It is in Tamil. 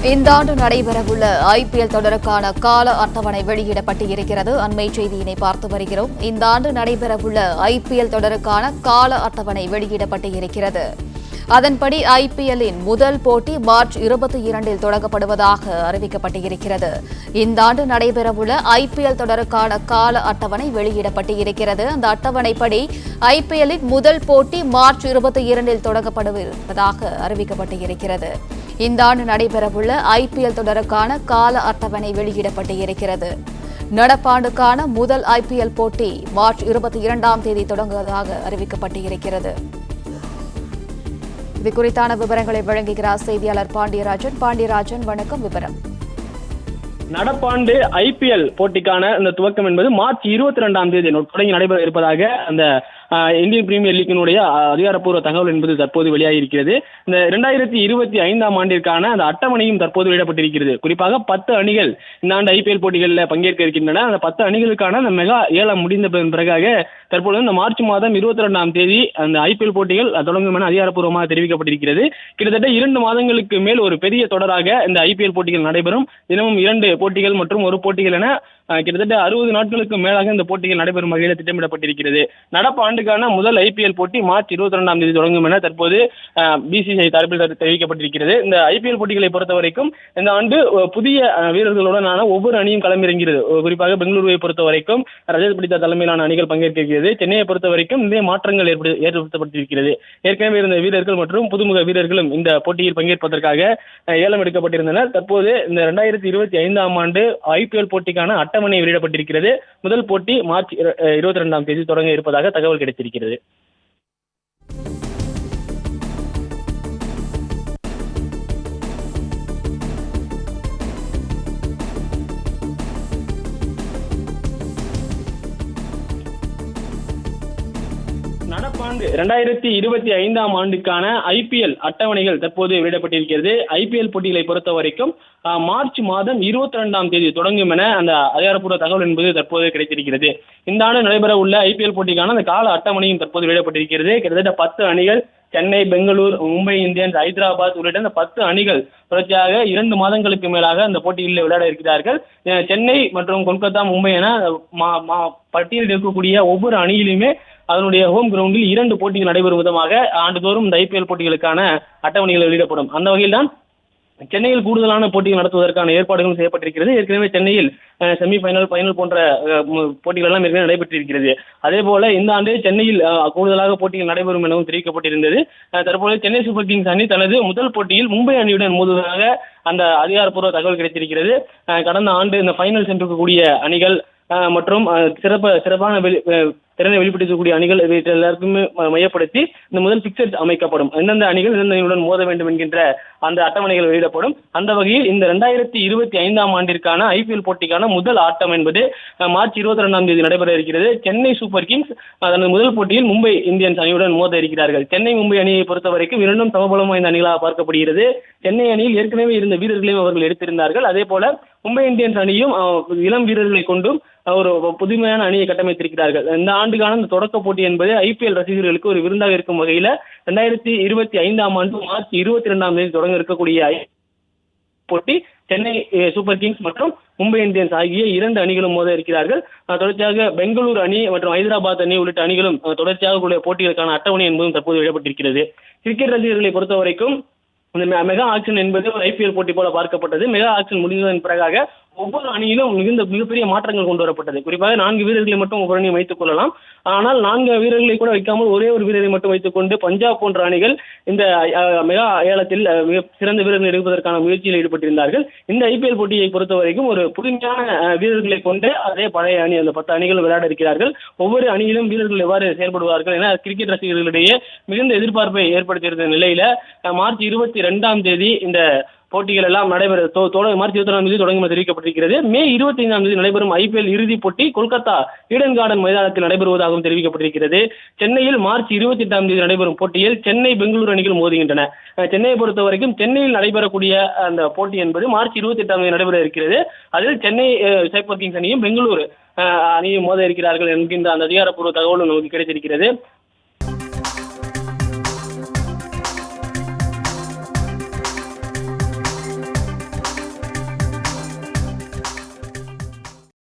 இந்த ஆண்டு நடைபெறவுள்ள ஐபிஎல் தொடருக்கான கால அட்டவணை வெளியிடப்பட்டு இருக்கிறது. அண்மை செய்தியினை பார்த்து வருகிறோம். இந்த ஆண்டு நடைபெறவுள்ள ஐபிஎல் தொடருக்கான கால அட்டவணை வெளியிடப்பட்டு இருக்கிறது. அதன்படி ஐபிஎல்லின் முதல் போட்டி மார்ச் 22 தொடங்கப்படுவதாக அறிவிக்கப்பட்டு இருக்கிறது. இந்த ஆண்டு நடைபெறவுள்ள ஐபிஎல் தொடருக்கான கால அட்டவணை வெளியிடப்பட்டு இருக்கிறது. அந்த அட்டவணைப்படி ஐபிஎல்லின் முதல் போட்டி மார்ச் 22 தொடங்கப்படுவதாக அறிவிக்கப்பட்டு இருக்கிறது. இந்த ஆண்டு நடைபெறவுள்ள ஐபிஎல் தொடருக்கான கால அட்டவணை வெளியிடப்பட்டு இருக்கிறது. நடப்பாண்டுக்கான முதல் ஐபிஎல் போட்டி மார்ச் 22 தொடங்குவதாக அறிவிக்கப்பட்டு இருக்கிறது. இது குறித்தான விவரங்களை வழங்குகிறார் செய்தியாளர் பாண்டியராஜன். வணக்கம். விவரம். நடப்பாண்டு ஐபிஎல் போட்டிக்கான இந்த துவக்கம் என்பது மார்ச் 22 தொடங்கி நடைபெற இருப்பதாக அந்த இந்தியன் பிரீமியர் லீக்கினுடைய அதிகாரப்பூர்வ தகவல் என்பது தற்போது வெளியாகியிருக்கிறது. இந்த 2025 ஆண்டிற்கான அந்த அட்டவணையும் தற்போது வெளியிடப்பட்டிருக்கிறது. குறிப்பாக 10 அணிகள் இந்த ஆண்டு ஐபிஎல் போட்டிகளில் பங்கேற்க இருக்கின்றன. அந்த 10 அணிகளுக்கான அந்த மெகா ஏலம் முடிந்த பிறகாக தற்போது இந்த மார்ச் மாதம் 22 அந்த ஐபிஎல் போட்டிகள் தொடங்கும் என அதிகாரப்பூர்வமாக தெரிவிக்கப்பட்டிருக்கிறது. கிட்டத்தட்ட 2 மாதங்களுக்கு மேல் ஒரு பெரிய தொடராக இந்த ஐபிஎல் போட்டிகள் நடைபெறும். தினமும் 2 போட்டிகள் மற்றும் ஒரு போட்டிகள் என கிட்டத்தட்ட 60 நாட்களுக்கு மேலாக இந்த போட்டிகள் நடைபெறும் வகையில் திட்டமிடப்பட்டிருக்கிறது. நடப்பு ஆண்டுக்கான முதல் ஐபிஎல் போட்டி மார்ச் 22 தொடங்கும் என தற்போது பிசிசிஐ தரப்பில் தெரிவிக்கப்பட்டிருக்கிறது. இந்த ஐபிஎல் போட்டிகளை பொறுத்த வரைக்கும் இந்த ஆண்டு புதிய வீரர்களுடனான ஒவ்வொரு அணியும் களமிறங்கிறது. குறிப்பாக பெங்களூருவை பொறுத்த வரைக்கும் ரஜத் படித்தா தலைமையிலான அணிகள் பங்கேற்கிறது. சென்னையை பொறுத்த வரைக்கும் நிறைய மாற்றங்கள் ஏற்படுத்தப்பட்டிருக்கிறது. ஏற்கனவே இருந்த வீரர்கள் மற்றும் புதுமுக வீரர்களும் இந்த போட்டியில் பங்கேற்பதற்காக ஏலம் எடுக்கப்பட்டிருந்தனர். தற்போது இந்த 2025 ஆண்டு ஐபிஎல் போட்டிக்கான அட்டவணை வெளியிடப்பட்டிருக்கிறது. முதல் போட்டி மார்ச் 22 தொடங்க இருப்பதாக தகவல் கிடைத்திருக்கிறது. நடப்பாண்டு 2025 ஆண்டுக்கான ஐபிஎல் அட்டவணைகள் தற்போது வெளியிடப்பட்டிருக்கிறது. ஐபிஎல் போட்டிகளை பொறுத்த வரைக்கும் மார்ச் மாதம் 22 தொடங்கும் என அந்த அதிகாரப்பூர்வ தகவல் என்பது தற்போது கிடைத்திருக்கிறது. இந்த ஆண்டு நடைபெற உள்ள ஐபிஎல் போட்டிக்கான அந்த கால அட்டவணையும் தற்போது வெளியிடப்பட்டிருக்கிறது. கிட்டத்தட்ட 10 அணிகள் சென்னை, பெங்களூர், மும்பை இந்தியன்ஸ், ஹைதராபாத் உள்ளிட்ட இந்த 10 அணிகள் தொடர்ச்சியாக 2 மாதங்களுக்கு மேலாக அந்த போட்டிகளில் விளையாட இருக்கிறார்கள். சென்னை மற்றும் கொல்கத்தா, மும்பை என பட்டியலில் இருக்கக்கூடிய ஒவ்வொரு அணியிலுமே அதனுடைய ஹோம் கிரவுண்டில் 2 போட்டிகள் நடைபெறும் விதமாக ஆண்டுதோறும் இந்த ஐபிஎல் போட்டிகளுக்கான அட்டவணைகள் வெளியிடப்படும். அந்த வகையில் தான் சென்னையில் கூடுதலான போட்டிகள் நடத்துவதற்கான ஏற்பாடுகளும் செய்யப்பட்டிருக்கிறது. ஏற்கனவே சென்னையில் செமிஃபைனல், ஃபைனல் போன்ற போட்டிகள் எல்லாம் ஏற்கனவே நடைபெற்றிருக்கிறது. அதே போல இந்த ஆண்டு சென்னையில் கூடுதலாக போட்டிகள் நடைபெறும் எனவும் தெரிவிக்கப்பட்டிருந்தது. தற்போது சென்னை சூப்பர் கிங்ஸ் அணி தனது முதல் போட்டியில் மும்பை அணியுடன் மோதுவதாக அந்த அதிகாரப்பூர்வ தகவல் கிடைத்திருக்கிறது. கடந்த ஆண்டு இந்த ஃபைனல் சென்றிருக்கக்கூடிய அணிகள் மற்றும் சிறப்பான திறனை வெளிப்படுத்தக்கூடிய அணிகள் எல்லாருக்குமே மையப்படுத்தி இந்த முதல் பிக்சர் அமைக்கப்படும். எந்தெந்த அணிகள் எந்தெந்த அணிகளுடன் மோத வேண்டும் என்கின்ற அந்த அட்டவணைகள் வெளியிடப்படும். அந்த வகையில் இந்த 2025 ஆண்டிற்கான ஐபிஎல் போட்டிக்கான முதல் ஆட்டம் என்பது மார்ச் 22 நடைபெற இருக்கிறது. சென்னை சூப்பர் கிங்ஸ் தனது முதல் போட்டியில் மும்பை இந்தியன்ஸ் அணியுடன் மோத இருக்கிறார்கள். சென்னை மும்பை அணியை பொறுத்த வரைக்கும் 2 சமபலம் வாய்ந்த அணிகளாக பார்க்கப்படுகிறது. சென்னை அணியில் ஏற்கனவே இருந்த வீரர்களையும் அவர்கள் எடுத்திருந்தார்கள். அதே போல மும்பை இந்தியன்ஸ் அணியும் இளம் வீரர்களை கொண்டும் ஒரு புதுமையான அணியை கட்டமைத்திருக்கிறார்கள். இந்த ஆண்டுக்கான இந்த தொடக்க போட்டி என்பது ஐபிஎல் ரசிகர்களுக்கு ஒரு விருந்தாக இருக்கும் வகையில 2025 ஆண்டு மார்ச் 22 தொடங்க இருக்கக்கூடிய போட்டி சென்னை சூப்பர் கிங்ஸ் மற்றும் மும்பை இந்தியன்ஸ் ஆகிய 2 அணிகளும் மோத இருக்கிறார்கள். தொடர்ச்சியாக பெங்களூரு அணி மற்றும் ஹைதராபாத் அணி உள்ளிட்ட அணிகளும் தொடர்ச்சியாக போட்டிகளுக்கான அட்டவணை என்பதும் தற்போது வெளியிடப்பட்டிருக்கிறது. கிரிக்கெட் ரசிகர்களை பொறுத்த வரைக்கும் இந்த மெகா ஆக்ஷன் என்பது ஒரு ஐபிஎல் போட்டி போல பார்க்கப்பட்டது. மெகா ஆக்ஷன் முடிந்ததன் பிறகாக ஒவ்வொரு அணியிலும் மிகப்பெரிய மாற்றங்கள் கொண்டு வரப்பட்டது. குறிப்பாக 4 வீரர்களை மட்டும் ஒவ்வொரு அணியும் வைத்துக் கொள்ளலாம். ஆனால் 4 வீரர்களை கூட வைக்காமல் ஒரே ஒரு வீரரை மட்டும் வைத்துக் கொண்டு பஞ்சாப் போன்ற அணிகள் இந்த மெகா ஏலத்தில் சிறந்த வீரர்கள் எடுப்பதற்கான முயற்சியில் ஈடுபட்டிருந்தார்கள். இந்த ஐபிஎல் போட்டியை பொறுத்த வரைக்கும் ஒரு புதுமையான வீரர்களை கொண்டு அதே பழைய அணி அந்த 10 அணிகள் விளையாட இருக்கிறார்கள். ஒவ்வொரு அணியிலும் வீரர்கள் எவ்வாறு செயல்படுவார்கள் என கிரிக்கெட் ரசிகர்களிடையே மிகுந்த எதிர்பார்ப்பை ஏற்படுத்தியிருந்த நிலையில மார்ச் 22 இந்த போட்டிகள் எல்லாம் நடைபெற மார்ச் 24 தொடங்கும் தெரிவிக்கப்பட்டிருக்கிறது. மே 25 நடைபெறும் ஐபிஎல் இறுதிப் போட்டி கொல்கத்தா ஈடன் கார்டன் மைதானத்தில் நடைபெறுவதாகவும் தெரிவிக்கப்பட்டிருக்கிறது. சென்னையில் மார்ச் 28 நடைபெறும் போட்டியில் சென்னை, பெங்களூரு அணிகள் மோதுகின்றன. சென்னையை பொறுத்த வரைக்கும் சென்னையில் நடைபெறக்கூடிய அந்த போட்டி என்பது மார்ச் 28 நடைபெற இருக்கிறது. அதில் சென்னை சூப்பர் கிங்ஸ் அணியும் பெங்களூரு அணியும் மோத இருக்கிறார்கள் என்கின்ற அந்த அதிகாரப்பூர்வ தகவலும் நமக்கு கிடைத்திருக்கிறது.